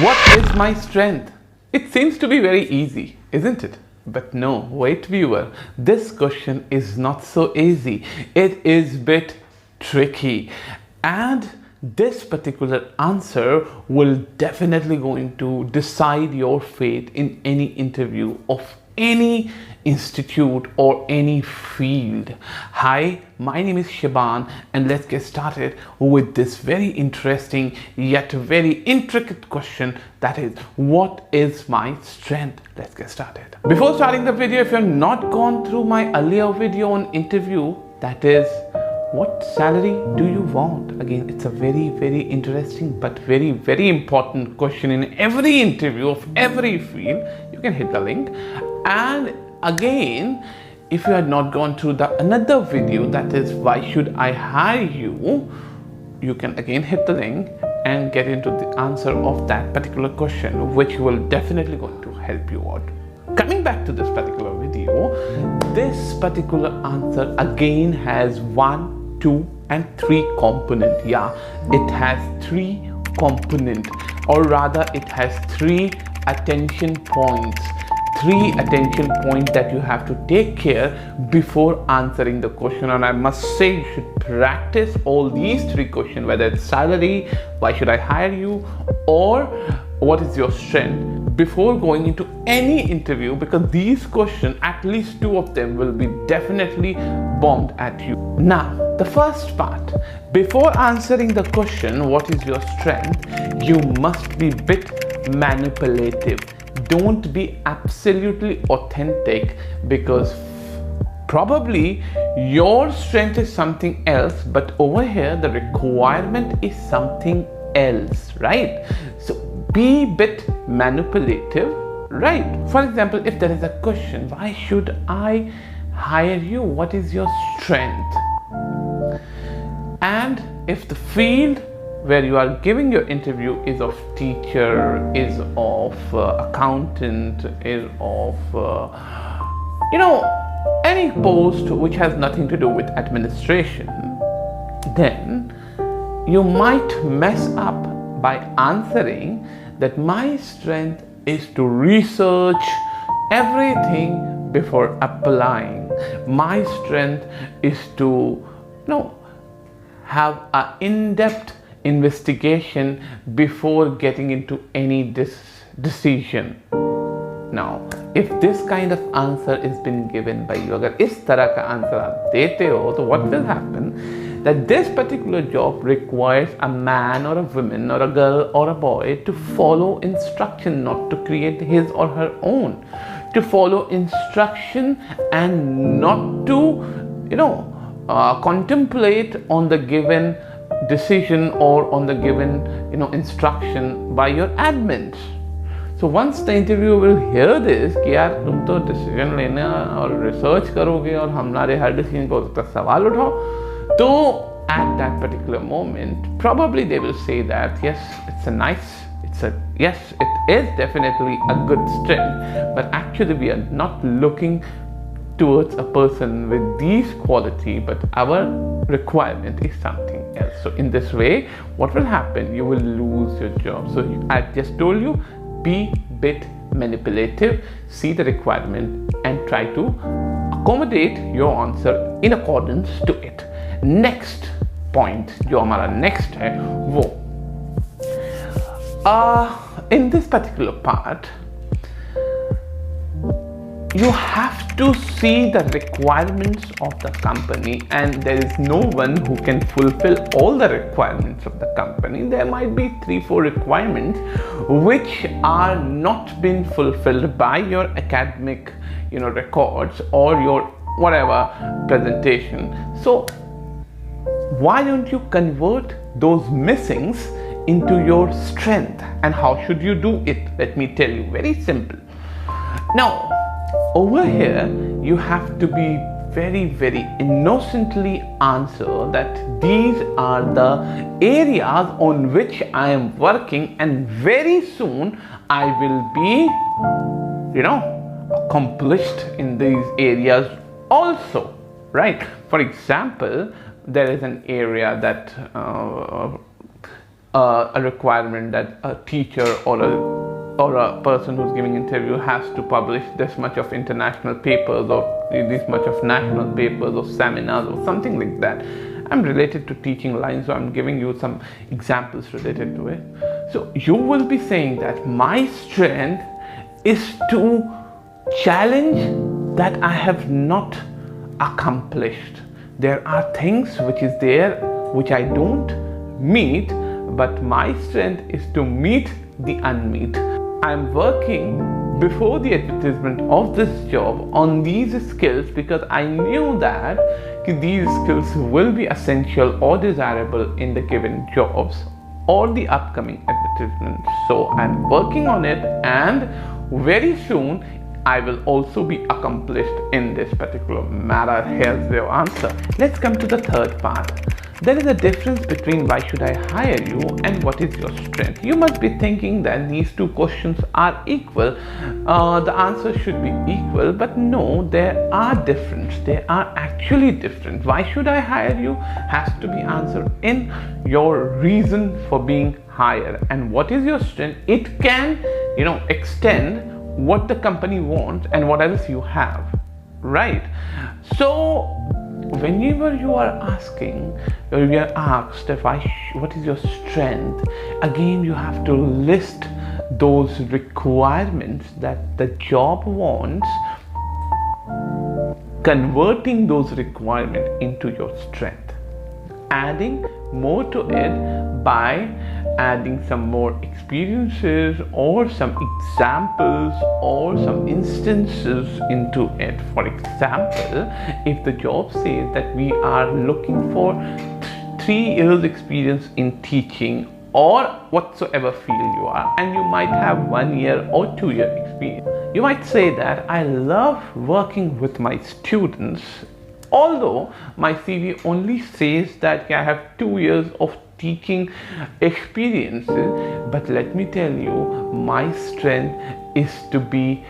What is my strength? It seems to be very easy, isn't it? But no, wait viewer, this question is not so easy. It is a bit tricky, and this particular answer will definitely going to decide your fate in any interview of any institute or any field. Hi, my name is Shaban, and let's get started with this very interesting yet very intricate question, that is, what is my strength? Let's get started. Before starting the video, if you're not gone through my earlier video on interview, that is, what salary do you want? Again, it's a very interesting but very important question in every interview of every field. You can hit the link. And again, if you had not gone through another video, that is, why should I hire you, you can again hit the link and get into the answer of that particular question, which will definitely going to help you out. Coming back to this particular video, this particular answer again has 1, 2 and 3 component. Yeah, it has 3 component, or rather it has 3 attention points. 3 attention points that you have to take care before answering the question. And I must say, you should practice all these 3 questions, whether it's salary, why should I hire you, or what is your strength, before going into any interview, because these questions, at least 2 of them, will be definitely bombed at you. Now, the first part, before answering the question, what is your strength, you must be bit manipulative. Don't be absolutely authentic, because probably your strength is something else, but over here the requirement is something else, right? So be bit manipulative, right? For example, if there is a question, why should I hire you? What is your strength? And if the field where you are giving your interview is of teacher, is of accountant, is of any post which has nothing to do with administration, then you might mess up by answering that my strength is to research everything before applying. My strength is to have an in-depth investigation before getting into any decision. Now, if this kind of answer is been given by you, अगर इस तरह का answer आप देते हो, तो what will happen? That this particular job requires a man or a woman or a girl or a boy to follow instruction, not to create his or her own, to follow instruction and not to contemplate on the given decision or on the given instruction by your admins. So once the interviewer will hear this कि यार तुम तो decision लेना और research करोगे और हमारे हर decision को तो सवाल उठाओ, तो at that particular moment probably they will say that yes, yes, it is definitely a good strength, but actually we are not looking towards a person with these qualities, but our requirement is something else. So in this way, what will happen? You will lose your job. So I just told you, be bit manipulative, see the requirement and try to accommodate your answer in accordance to it. Next point, जो हमारा next है वो in this particular part, you have to see the requirements of the company, and there is no one who can fulfill all the requirements of the company. There might be 3-4 requirements which are not being fulfilled by your academic records or your whatever presentation. So why don't you convert those missings into your strength? And how should you do it? Let me tell you, very simple. Now, over here, you have to be very innocently answer that these are the areas on which I am working, and very soon I will be, accomplished in these areas also, right? For example, there is an area that a requirement that a teacher or a person who's giving interview has to publish this much of international papers or this much of national papers or seminars or something like that. I'm related to teaching lines, so I'm giving you some examples related to it. So you will be saying that my strength is to challenge that I have not accomplished. There are things which is there which I don't meet, but my strength is to meet the unmeet. I'm working before the advertisement of this job on these skills because I knew that these skills will be essential or desirable in the given jobs or the upcoming advertisements. So I'm working on it, and very soon I will also be accomplished in this particular matter. Here's the answer. Let's come to the third part. There is a difference between why should I hire you and what is your strength. You must be thinking that these two questions are equal. The answer should be equal, but no, there are different. They are actually different. Why should I hire you has to be answered in your reason for being hired. And what is your strength? It can, extend what the company wants and what else you have, right? So whenever you are asking or you are asked what is your strength, again you have to list those requirements that the job wants, converting those requirements into your strength, adding more to it by adding some more experiences or some examples or some instances into it. For example, if the job says that we are looking for 3 years experience in teaching or whatsoever field you are, and you might have 1 year or 2 year experience, you might say that I love working with my students, although my CV only says that I have 2 years of teaching experiences. But let me tell you, my strength is to be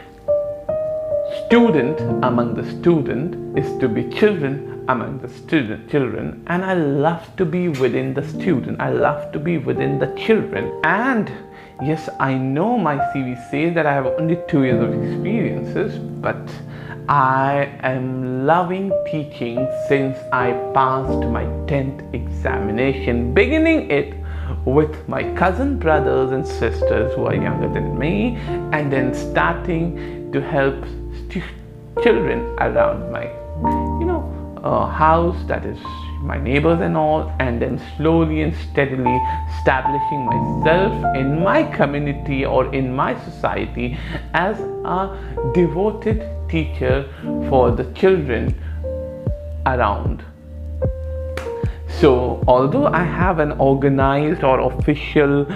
student among the student, is to be children among the children, and I love to be within the student, I love to be within the children. And yes, I know my CV says that I have only 2 years of experiences, but I am loving teaching since I passed my 10th examination, beginning it with my cousin brothers and sisters who are younger than me, and then starting to help children around my house, that is my neighbors and all, and then slowly and steadily establishing myself in my community or in my society as a devoted teacher for the children around. So although I have an organized or official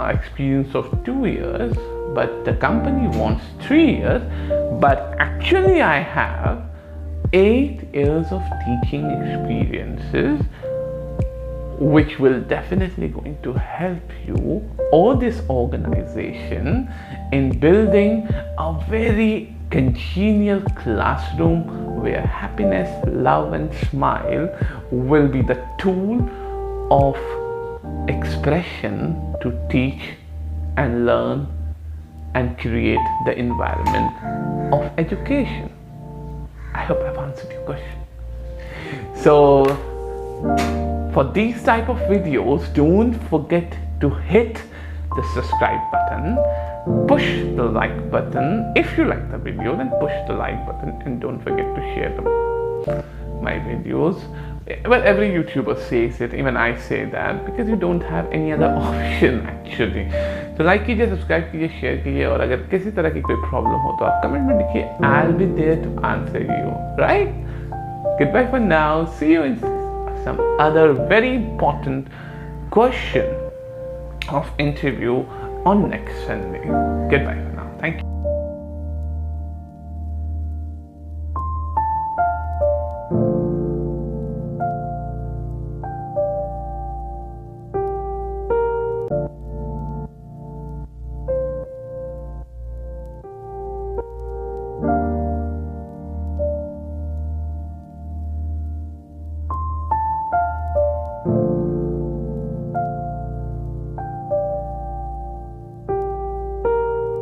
experience of 2 years, but the company wants 3 years, but actually I have 8 years of teaching experiences, which will definitely going to help you or this organization in building a very congenial classroom where happiness, love and smile will be the tool of expression to teach and learn and create the environment of education. I hope I've answered your question. So for these type of videos, don't forget to hit the subscribe button, push the like button. If you like the video, then push the like button, and don't forget to share my videos. Well, every YouTuber says it, even I say that, because you don't have any other option actually. So like कीजिए, subscribe कीजिए, share कीजिए, और अगर किसी तरह की कोई problem हो तो आप कमेंट में लिखिए. I'll be there to answer you. Right? Goodbye for now. See you in some other very important question of interview on next Sunday. Goodbye for now. Thank you.